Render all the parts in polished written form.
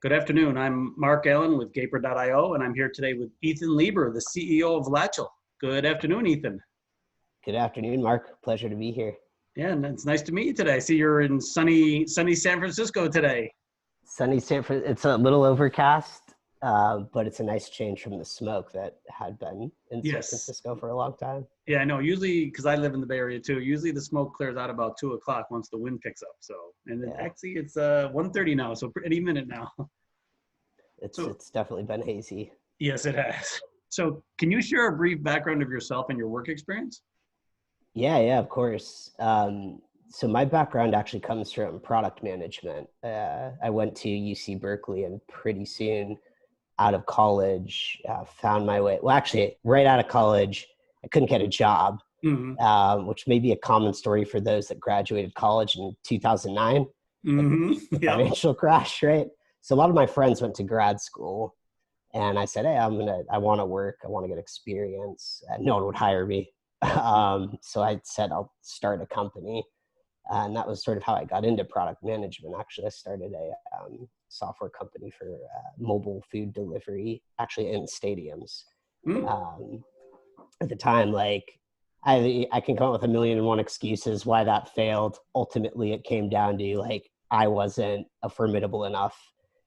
Good afternoon. I'm Mark Allen with Gaper.io, and I'm here today with Ethan Lieber, the CEO of Latchel. Good afternoon, Ethan. Good afternoon, Mark. Pleasure to be here. Yeah, and it's nice to meet you today. I see you're in sunny San Francisco today. Sunny San Francisco. It's a little overcast, but it's a nice change from the smoke that had been in San Francisco for a long time. Yeah, I know. Usually, because I live in the Bay Area too, usually the smoke clears out about 2 o'clock once the wind picks up. So, and actually it's 1:30 now, so any minute now. It's definitely been hazy. Yes, it has. So can you share a brief background of yourself and your work experience? Yeah, of course. So my background actually comes from product management. I went to UC Berkeley, and pretty soon out of college, found my way. Well, actually, right out of college, I couldn't get a job, which may be a common story for those that graduated college in 2009, the financial crash, right? So a lot of my friends went to grad school, and I said, hey, I want to work. I want to get experience. No one would hire me. So I said, I'll start a company. And that was sort of how I got into product management. Actually, I started a software company for mobile food delivery, actually in stadiums. At the time, I can come up with 1,000,001 excuses why that failed. Ultimately, it came down to I wasn't a formidable enough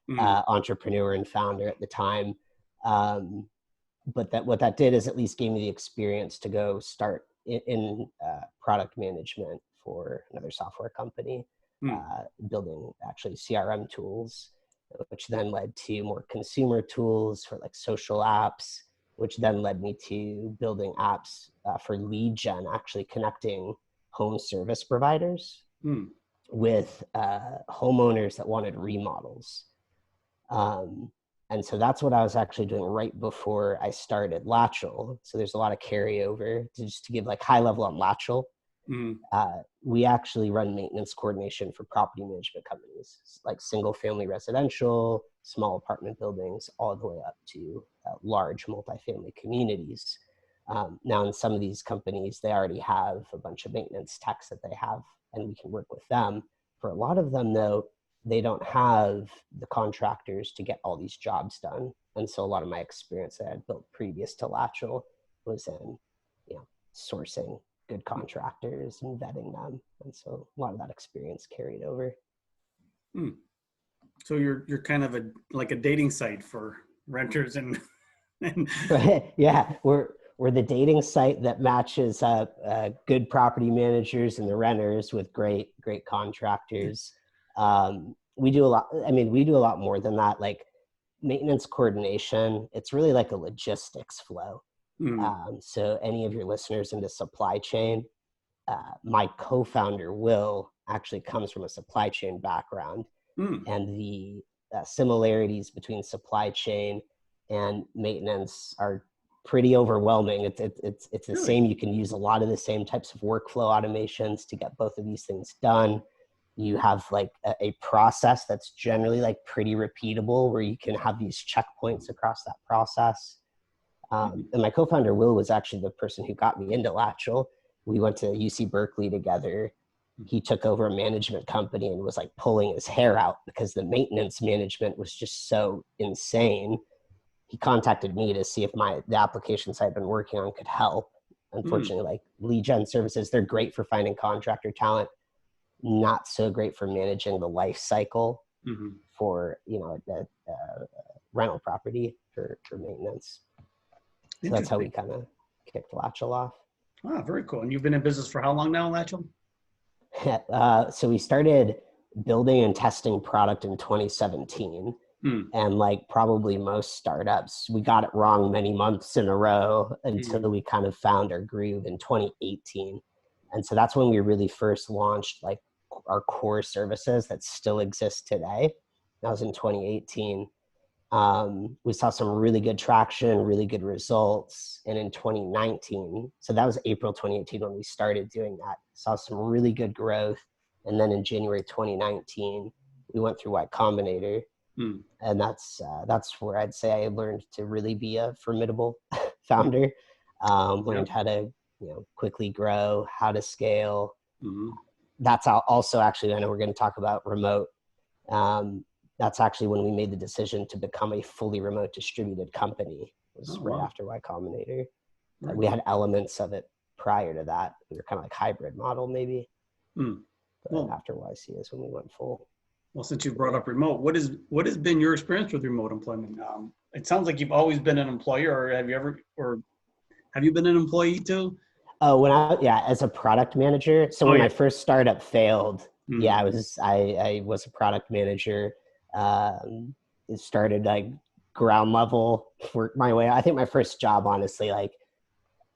entrepreneur and founder at the time. But what that did is at least gave me the experience to go start in product management for another software company, building actually CRM tools, which then led to more consumer tools for social apps, which then led me to building apps for lead gen, actually connecting home service providers with homeowners that wanted remodels. And so that's what I was actually doing right before I started Latchel. So there's a lot of carryover. Just to give high level on Latchel. We actually run maintenance coordination for property management companies, like single family residential, small apartment buildings, all the way up to large multifamily communities. Now in some of these companies, they already have a bunch of maintenance techs that they have, and we can work with them. For a lot of them though, they don't have the contractors to get all these jobs done. And so a lot of my experience that I had built previous to Latchel was in, sourcing good contractors and vetting them. And so a lot of that experience carried over. So you're kind of a dating site for renters and Yeah, we're the dating site that matches good property managers and the renters with great contractors. We do a lot. We do a lot more than that. Maintenance coordination, it's really like a logistics flow. So any of your listeners into supply chain, my co-founder, Will, actually comes from a supply chain background. And the similarities between supply chain and maintenance are pretty overwhelming. It's the same. You can use a lot of the same types of workflow automations to get both of these things done. You have a process that's generally pretty repeatable, where you can have these checkpoints across that process. And my co-founder, Will, was actually the person who got me into Latchel. We went to UC Berkeley together. He took over a management company and was pulling his hair out because the maintenance management was just so insane. He contacted me to see if the applications I'd been working on could help. Unfortunately, lead gen services, they're great for finding contractor talent, not so great for managing the life cycle for a rental property for maintenance. So that's how we kind of kicked Latchel off. Ah, very cool. And you've been in business for how long now, Latchel? So we started building and testing product in 2017. And probably most startups, we got it wrong many months in a row until we kind of found our groove in 2018. And so that's when we really first launched our core services that still exist today. That was in 2018. We saw some really good traction, really good results. And in 2019, so that was April 2018 when we started doing that, saw some really good growth. And then in January 2019, we went through Y Combinator. And that's where I'd say I learned to really be a formidable founder. Learned how to quickly grow, how to scale. That's also actually, I know we're going to talk about remote. That's actually when we made the decision to become a fully remote distributed company. It was right wow. after Y Combinator. Very We cool. had elements of it prior to that. We were kind of like hybrid model maybe. But Well, after YC is when we went full. well, since you brought up remote, what has been your experience with remote employment? It sounds like you've always been an employer, or have you been an employee too? Oh, as a product manager. So when my first startup failed, I was a product manager. It started like ground level, worked my way. I think my first job, honestly, like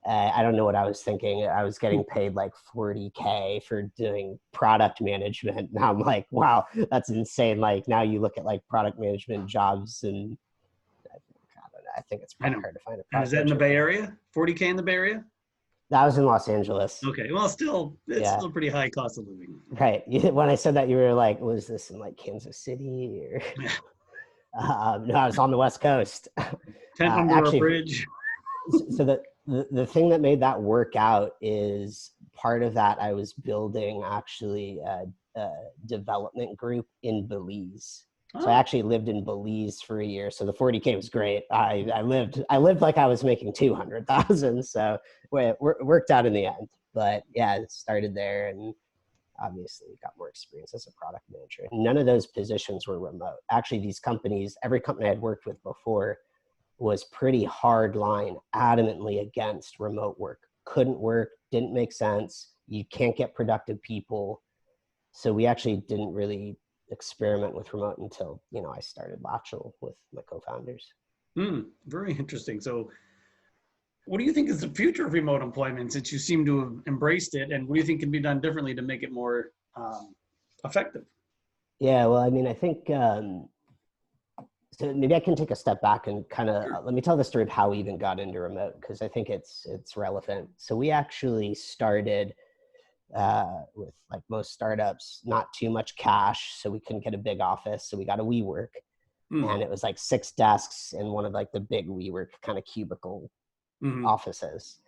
I don't know what I was thinking. I was getting paid like $40K for doing product management. Now I'm like, wow, that's insane. Like now you look at like product management jobs, and I don't know, I think it's probably hard to find a product. And is that in the Bay Area? 40K in the Bay Area? That was in Los Angeles. Okay, well, still still pretty high cost of living. Right. When I said that, you were like, was this in like Kansas City or? No, I was on the West Coast. Tent under a bridge. So the thing that made that work out is part of that I was building actually a development group in Belize. So I actually lived in Belize for a year. So the 40K was great. I lived like I was making 200,000. So it worked out in the end. But yeah, it started there and obviously got more experience as a product manager. None of those positions were remote. Actually, these companies, every company I'd worked with before was pretty hard line, adamantly against remote work. Couldn't work, didn't make sense. You can't get productive people. So we actually didn't really experiment with remote until, I started Latchel with my co-founders. Very interesting. So what do you think is the future of remote employment, since you seem to have embraced it, and what do you think can be done differently to make it more effective? Yeah, well, I mean, I think, so maybe I can take a step back and kind of, let me tell the story of how we even got into remote, because I think it's relevant. So we actually started with, like most startups, not too much cash, so we couldn't get a big office. So we got a WeWork, and it was like 6 desks in one of like the big WeWork kind of cubicle offices.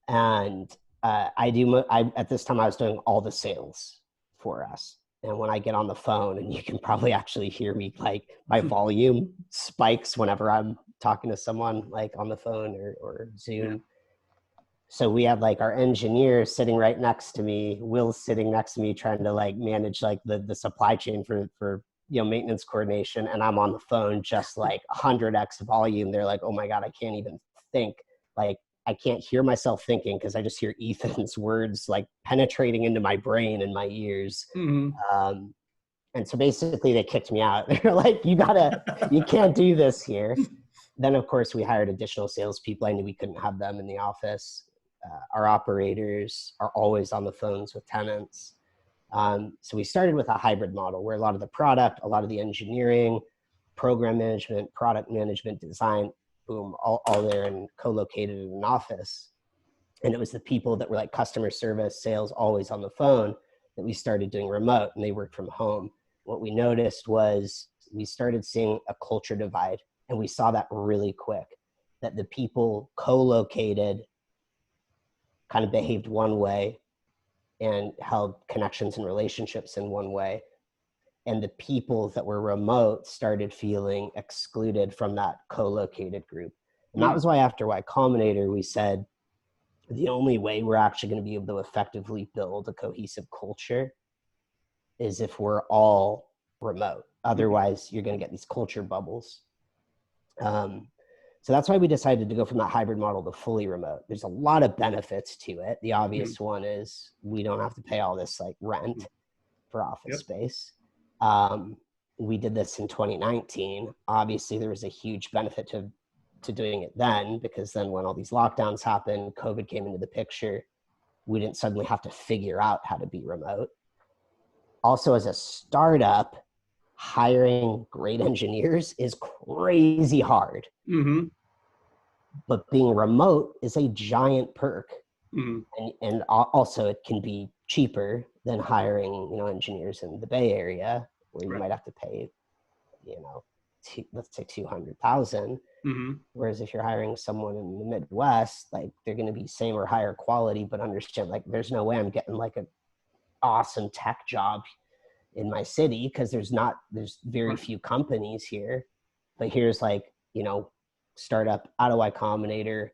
And at this time I was doing all the sales for us. And when I get on the phone, and you can probably actually hear me, like my volume spikes whenever I'm talking to someone like on the phone or Zoom. Yeah. So we had like our engineer sitting right next to me, Will sitting next to me, trying to like manage like the supply chain for maintenance coordination. And I'm on the phone just like 100x volume. They're like, oh my God, I can't even think. Like I can't hear myself thinking because I just hear Ethan's words like penetrating into my brain and my ears. And so basically they kicked me out. They're like, you can't do this here. Then of course we hired additional salespeople. I knew we couldn't have them in the office. Our operators are always on the phones with tenants. So we started with a hybrid model where a lot of the product, a lot of the engineering, program management, product management, design, boom, all there and co-located in an office. And it was the people that were like customer service, sales, always on the phone, that we started doing remote, and they worked from home. What we noticed was we started seeing a culture divide, and we saw that really quick, that the people co-located kind of behaved one way and held connections and relationships in one way. And the people that were remote started feeling excluded from that co-located group. And that was why after Y Combinator, we said, the only way we're actually going to be able to effectively build a cohesive culture is if we're all remote. Otherwise, you're going to get these culture bubbles. So that's why we decided to go from that hybrid model to fully remote. There's a lot of benefits to it. The obvious one is we don't have to pay all this like rent for office space. We did this in 2019. Obviously, there was a huge benefit to doing it then, because then when all these lockdowns happened, COVID came into the picture, we didn't suddenly have to figure out how to be remote. Also, as a startup, hiring great engineers is crazy hard. But being remote is a giant perk. And also it can be cheaper than hiring, engineers in the Bay Area, where you might have to pay, let's say 200,000. Whereas if you're hiring someone in the Midwest, like they're going to be same or higher quality, but understand like there's no way I'm getting like an awesome tech job in my city because there's very few companies here, but here's like, startup out of Y Combinator,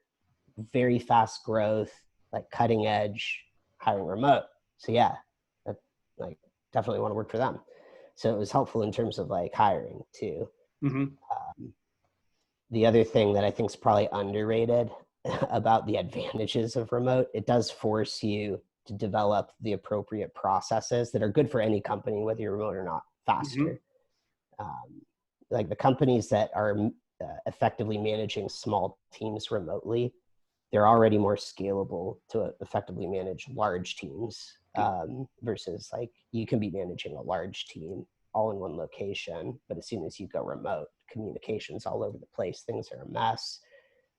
very fast growth, like cutting edge, hiring remote. So yeah, that, like definitely want to work for them. So it was helpful in terms of like hiring too. The other thing that I think is probably underrated about the advantages of remote, it does force you to develop the appropriate processes that are good for any company, whether you're remote or not, faster. Like the companies that are effectively managing small teams remotely, they're already more scalable to effectively manage large teams versus like you can be managing a large team all in one location, but as soon as you go remote, communication's all over the place. Things are a mess.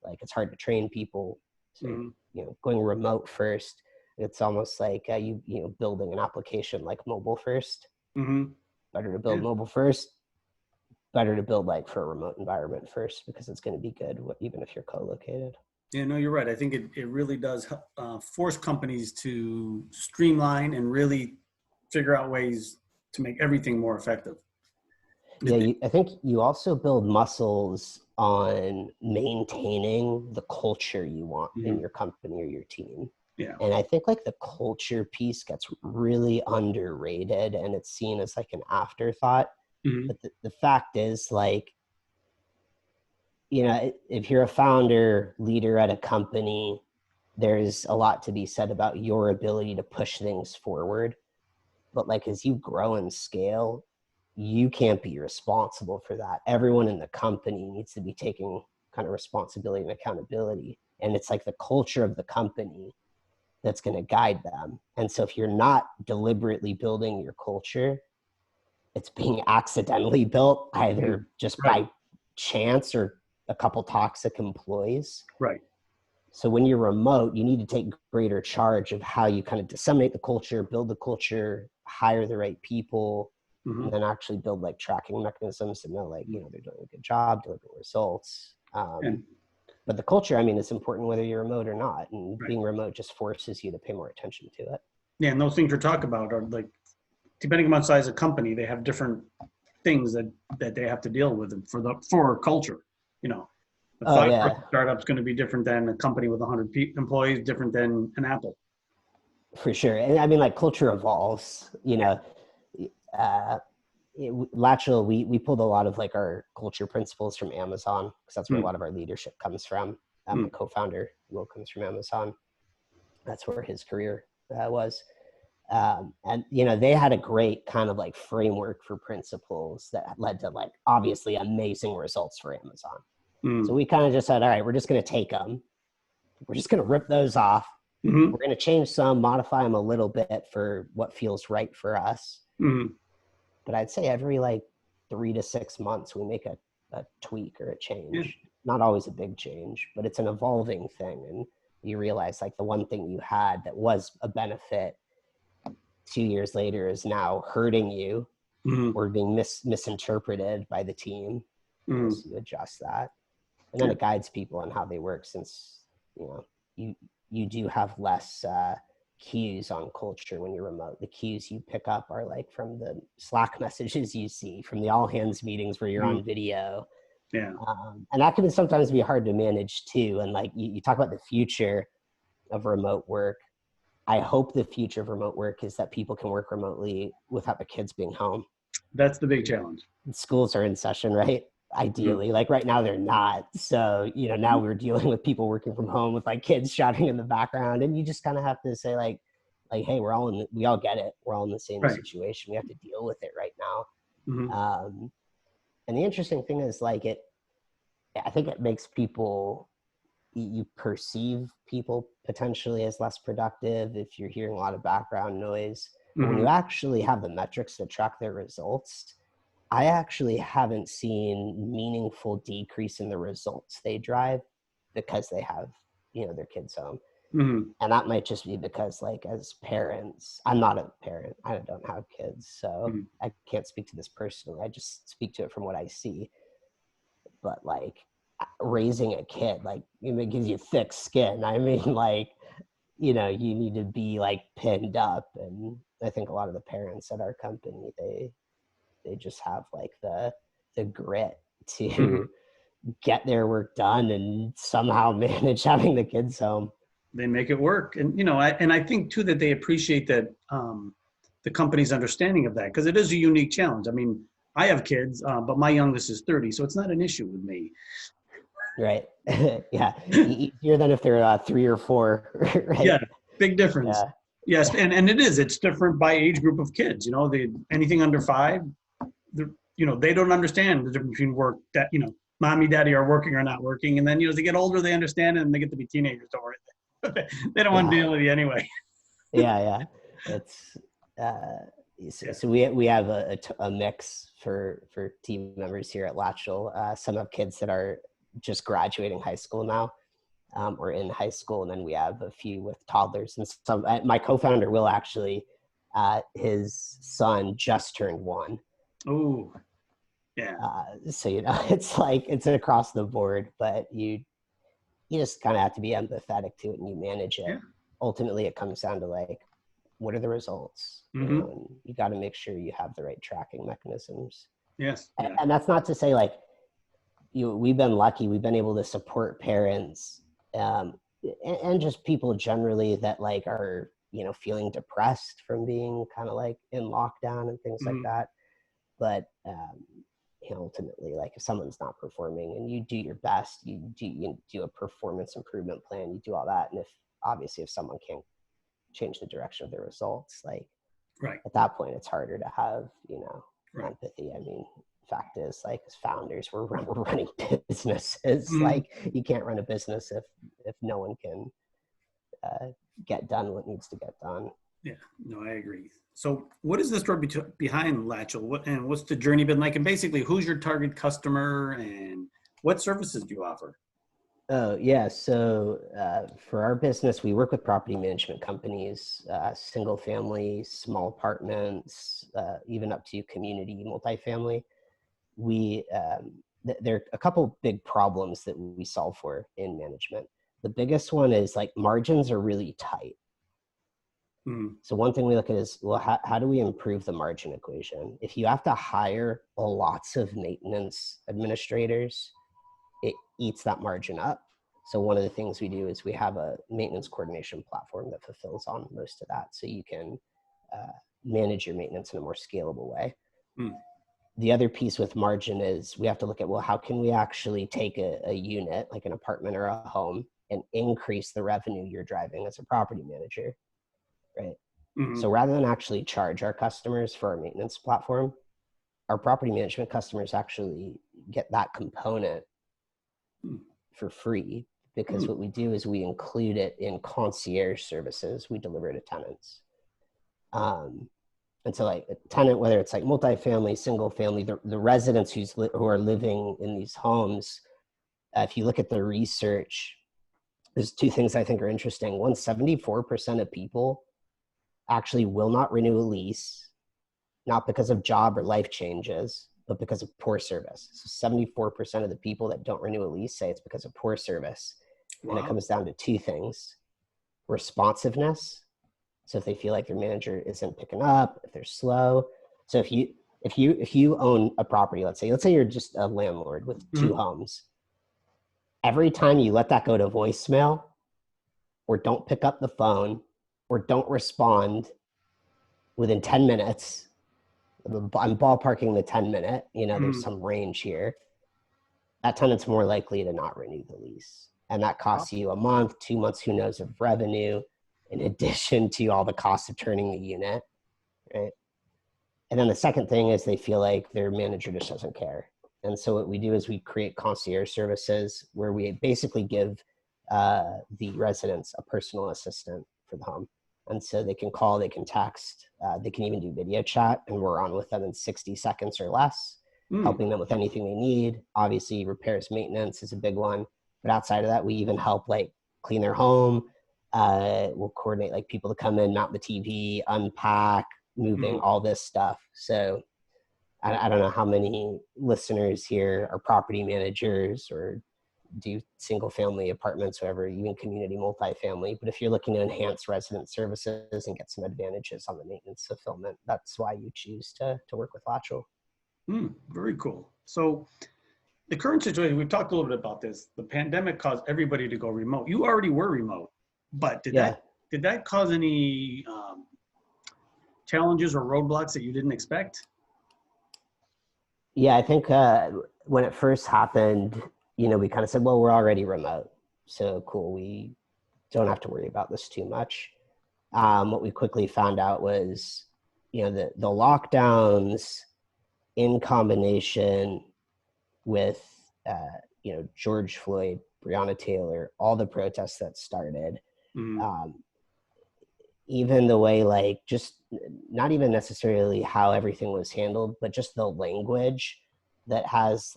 Like it's hard to train people. So, going remote first, it's almost like building an application like mobile first. Better to build mobile first. Better to build like for a remote environment first because it's going to be good even if you're co-located. Yeah, no, you're right. I think it really does force companies to streamline and really figure out ways to make everything more effective. Yeah, I think you also build muscles on maintaining the culture you want in your company or your team. Yeah. And I think like the culture piece gets really underrated and it's seen as like an afterthought. But the fact is like, if you're a founder, leader at a company, there's a lot to be said about your ability to push things forward. But like, as you grow and scale, you can't be responsible for that. Everyone in the company needs to be taking kind of responsibility and accountability. And it's like the culture of the company that's going to guide them. And so if you're not deliberately building your culture, it's being accidentally built either just by chance or a couple toxic employees. Right. So when you're remote, you need to take greater charge of how you kind of disseminate the culture, build the culture, hire the right people, and then actually build like tracking mechanisms to know like, they're doing a good job, delivering results. But the culture, is important whether you're remote or not. And being remote just forces you to pay more attention to it. Yeah, and those things you're talking about are like, depending on size of company, they have different things that they have to deal with for culture. A startup's going to be different than a company with 100 employees, different than an Apple. For sure. And like culture evolves, Latchel, we pulled a lot of like our culture principles from Amazon because that's where a lot of our leadership comes from. The co-founder, Will, comes from Amazon. That's where his career was. And they had a great kind of like framework for principles that led to like obviously amazing results for Amazon. So we kind of just said, all right, we're just going to take them. We're just going to rip those off. We're going to change some, modify them a little bit for what feels right for us. But I'd say every like 3 to 6 months, we make a tweak or a change. Not always a big change, but it's an evolving thing. And you realize like the one thing you had that was a benefit 2 years later is now hurting you or being misinterpreted by the team. So you adjust that. And then it guides people on how they work since, you do have less cues on culture when you're remote. The cues you pick up are like from the Slack messages you see, from the all hands meetings where you're on video. Yeah. And that can sometimes be hard to manage too. And like you talk about the future of remote work. I hope the future of remote work is that people can work remotely without the kids being home. That's the big challenge. Schools are in session, right? Ideally, like right now they're not. So, now we're dealing with people working from home with like kids shouting in the background. And you just kind of have to say like, hey, we all get it. We're all in the same situation. We have to deal with it right now. And the interesting thing is like I think it makes people, you perceive people potentially as less productive if you're hearing a lot of background noise. But when you actually have the metrics to track their results, I actually haven't seen meaningful decrease in the results they drive because they have, their kids home. And that might just be because like as parents, I'm not a parent, I don't have kids, so I can't speak to this personally. I just speak to it from what I see. But like raising a kid, like it gives you thick skin. Like, you need to be like pinned up and I think a lot of the parents at our company, they just have like the grit to get their work done and somehow manage having the kids home. They make it work. And, I think too, that they appreciate that, the company's understanding of that, because it is a unique challenge. I mean, I have kids, but my youngest is 30, so it's not an issue with me. Right. Yeah. Easier than if they're 3 or 4. Right. Yeah. Big difference. Yeah. Yes. And it's different by age group of kids, anything under 5, they don't understand the difference between work that, mommy, daddy are working or not working. And then, as they get older, they understand it and they get to be teenagers. Don't worry. They don't want to deal with you anyway. Yeah. It's, so we have a mix for team members here at Latchel. Some have kids that are just graduating high school now, or in high school, and then we have a few with toddlers. And some, my co-founder Will actually, his son just turned 1. Oh, yeah. So it's like it's across the board, but you just kind of have to be empathetic to it and you manage it. Yeah. Ultimately, it comes down to like, what are the results? And you got to make sure you have the right tracking mechanisms. Yes. Yeah. And that's not to say like, we've been lucky. We've been able to support parents and just people generally that like are, feeling depressed from being kind of like in lockdown and things like that. But, ultimately, like if someone's not performing and you do your best, you do a performance improvement plan, you do all that. And if someone can't change the direction of their results, like right at that point, it's harder to have, right. empathy. I mean, fact is, like as founders, we're running businesses. Like you can't run a business if no one can get done what needs to get done. Yeah, no, I agree. So what is the story behind Latchel? What's the journey been like? And basically, who's your target customer and what services do you offer? Oh, yeah. So for our business, we work with property management companies, single family, small apartments, even up to community multifamily. There are a couple big problems that we solve for in management. The biggest one is like margins are really tight. So one thing we look at is, well, how do we improve the margin equation? If you have to hire lots of maintenance administrators, it eats that margin up. So one of the things we do is we have a maintenance coordination platform that fulfills on most of that. So you can manage your maintenance in a more scalable way. The other piece with margin is we have to look at, well, how can we actually take a unit like an apartment or a home and increase the revenue you're driving as a property manager, right? So rather than actually charge our customers for our maintenance platform, our property management customers actually get that component for free, because what we do is we include it in concierge services we deliver to tenants. And so like a tenant, whether it's like multifamily, single family, the residents who are living in these homes, if you look at the research, there's 2 things I think are interesting. One, 74% of people actually will not renew a lease, not because of job or life changes, but because of poor service. So 74% of the people that don't renew a lease say it's because of poor service. Wow. And it comes down to 2 things: responsiveness. So if they feel like their manager isn't picking up, if they're slow. So if you own a property, let's say you're just a landlord with 2 homes, every time you let that go to voicemail or don't pick up the phone or don't respond within 10 minutes, I'm ballparking the 10-minute, there's some range here, that tenant's more likely to not renew the lease. And that costs you a month, 2 months, who knows, of revenue, in addition to all the costs of turning the unit, right? And then the second thing is they feel like their manager just doesn't care. And so what we do is we create concierge services where we basically give the residents a personal assistant for the home. And so they can call, they can text, they can even do video chat, and we're on with them in 60 seconds or less, helping them with anything they need. Obviously, repairs, maintenance is a big one. But outside of that, we even help like clean their home. We'll coordinate like people to come in, mount the TV, unpack, moving, all this stuff. So I don't know how many listeners here are property managers or do single family apartments, whatever, even community multifamily. But if you're looking to enhance resident services and get some advantages on the maintenance fulfillment, that's why you choose to work with Latchel. Very cool. So the current situation, we've talked a little bit about this. The pandemic caused everybody to go remote. You already were remote, but did that cause any challenges or roadblocks that you didn't expect? Yeah, I think when it first happened, we kind of said, well, we're already remote, so cool. We don't have to worry about this too much. What we quickly found out was, the lockdowns in combination with, George Floyd, Breonna Taylor, all the protests that started, even the way, just not even necessarily how everything was handled, but just the language that has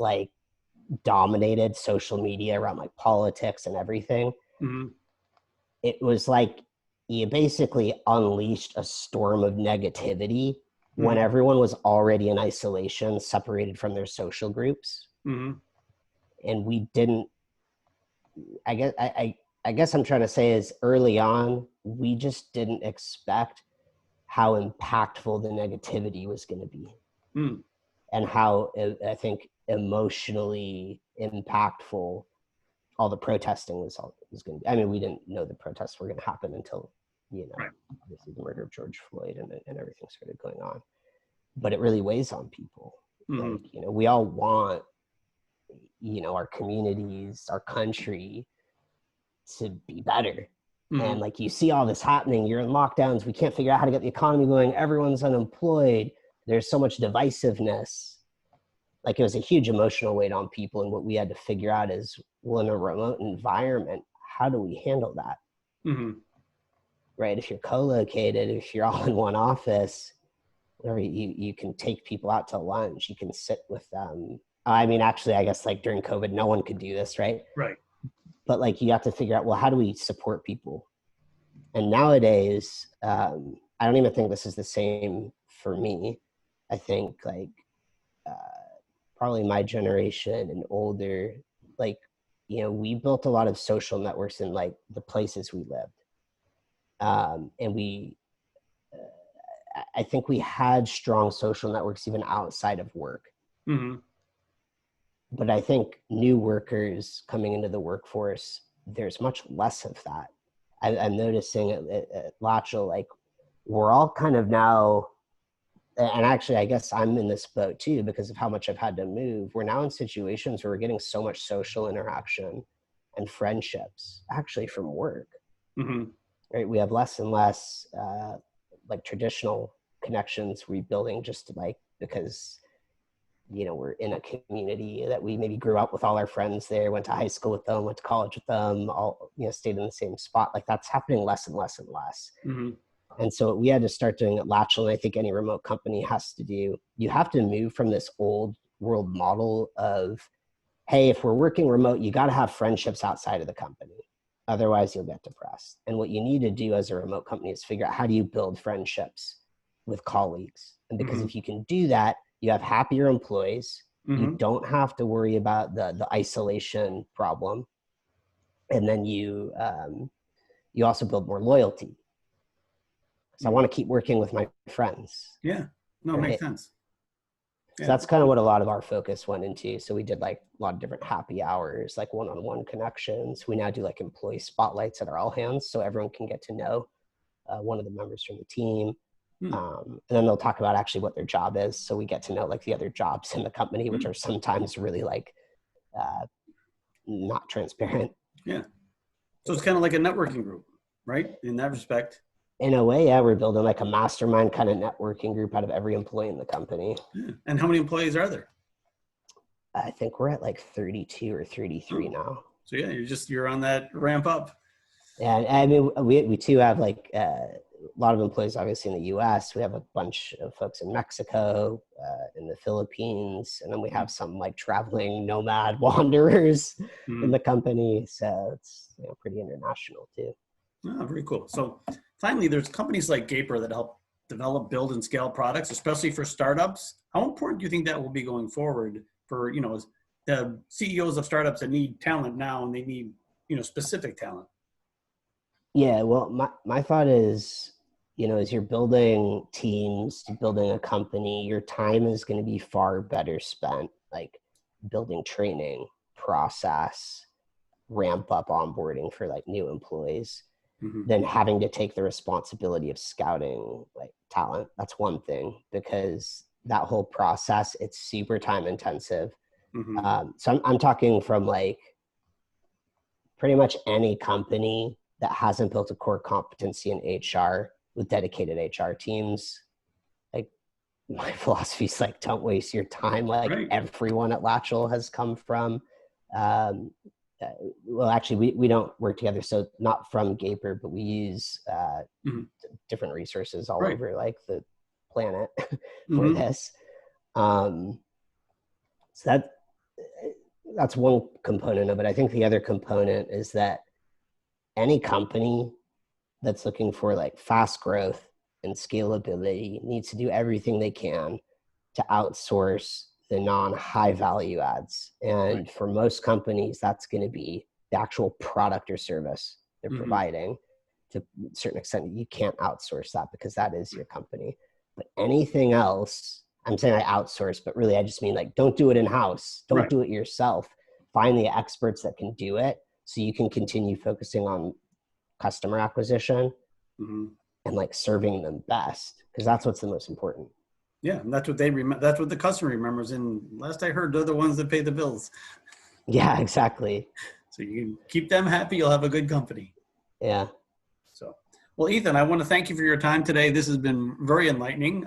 dominated social media around politics and everything. It was like you basically unleashed a storm of negativity when everyone was already in isolation, separated from their social groups. And we didn't, I guess I'm trying to say is early on, we just didn't expect how impactful the negativity was going to be. And how, I think, emotionally impactful all the protesting was going to be. I mean, we didn't know the protests were going to happen until, obviously the murder of George Floyd and everything started going on. But it really weighs on people. We all want, our communities, our country to be better. And you see all this happening, you're in lockdowns, we can't figure out how to get the economy going, everyone's unemployed, there's so much divisiveness. It was a huge emotional weight on people. And what we had to figure out is, well, in a remote environment, how do we handle that? Right? If you're co-located, if you're all in one office, where you can take people out to lunch, you can sit with them. I mean, actually, I guess during COVID, no one could do this, right? Right. But you have to figure out, well, how do we support people? And nowadays, I don't even think this is the same for me. I think probably my generation and older, we built a lot of social networks in the places we lived. And I think we had strong social networks even outside of work. But I think new workers coming into the workforce, there's much less of that. I'm noticing at Latchel, we're all kind of now, and actually I guess I'm in this boat too because of how much I've had to move. We're now in situations where we're getting so much social interaction and friendships actually from work. Right? We have less and less traditional connections rebuilding just because we're in a community that we maybe grew up with all our friends there, went to high school with them, went to college with them, all, stayed in the same spot. That's happening less and less and less. And so what we had to start doing at Latchel, and I think any remote company has to do, you have to move from this old world model of, hey, if we're working remote, you got to have friendships outside of the company. Otherwise you'll get depressed. And what you need to do as a remote company is figure out, how do you build friendships with colleagues? And because if you can do that, you have happier employees. You don't have to worry about the isolation problem. And then you also build more loyalty. So I want to keep working with my friends. Yeah, no, it makes sense. So that's kind of what a lot of our focus went into. So we did a lot of different happy hours, one-on-one connections. We now do employee spotlights at our all hands, so everyone can get to know one of the members from the team. And then they'll talk about actually what their job is. So we get to know the other jobs in the company, which are sometimes really not transparent. Yeah. So it's kind of like a networking group, right? In that respect. In a way, yeah, we're building a mastermind kind of networking group out of every employee in the company. Yeah. And how many employees are there? I think we're at 32 or 33 now. So yeah, you're on that ramp up. And I mean, we too have a lot of employees, obviously, in the U.S. We have a bunch of folks in Mexico, in the Philippines, and then we have some traveling nomad wanderers in the company. So it's pretty international too. Oh, very cool. So finally, there's companies like Gaper that help develop, build, and scale products, especially for startups. How important do you think that will be going forward for, the CEOs of startups that need talent now, and they need, specific talent? Yeah, well, my thought is, as you're building teams, building a company, your time is going to be far better spent like building training, process, ramp up onboarding for like new employees than having to take the responsibility of scouting like talent. That's one thing, because that whole process, it's super time intensive. So I'm talking from like pretty much any company that hasn't built a core competency in HR with dedicated HR teams. Like my philosophy is like, don't waste your time. Like everyone at Latchel has come from, well, actually we don't work together. So not from Gaper, but we use different resources all over like the planet for this. So that's one component of it. I think the other component is that any company that's looking for like fast growth and scalability needs to do everything they can to outsource the non-high value adds. And for most companies, that's going to be the actual product or service they're providing. To a certain extent, you can't outsource that because that is your company. But anything else, I'm saying I outsource, but really I just mean like, don't do it in-house. Don't do it yourself. Find the experts that can do it so you can continue focusing on customer acquisition and like serving them best, because that's what's the most important. Yeah, and that's what they remember. That's what the customer remembers. And last I heard, they're the ones that pay the bills. Yeah, exactly. So you can keep them happy, you'll have a good company. Yeah. So, well, Ethan, I want to thank you for your time today. This has been very enlightening.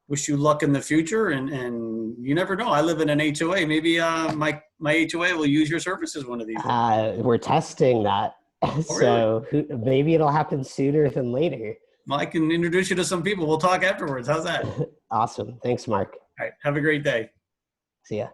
Wish you luck in the future, and you never know. I live in an HOA. Maybe my HOA will use your services one of these days. We're testing that. So maybe it'll happen sooner than later. Well, I can introduce you to some people. We'll talk afterwards. How's that? Awesome. Thanks, Mark. All right. Have a great day. See ya.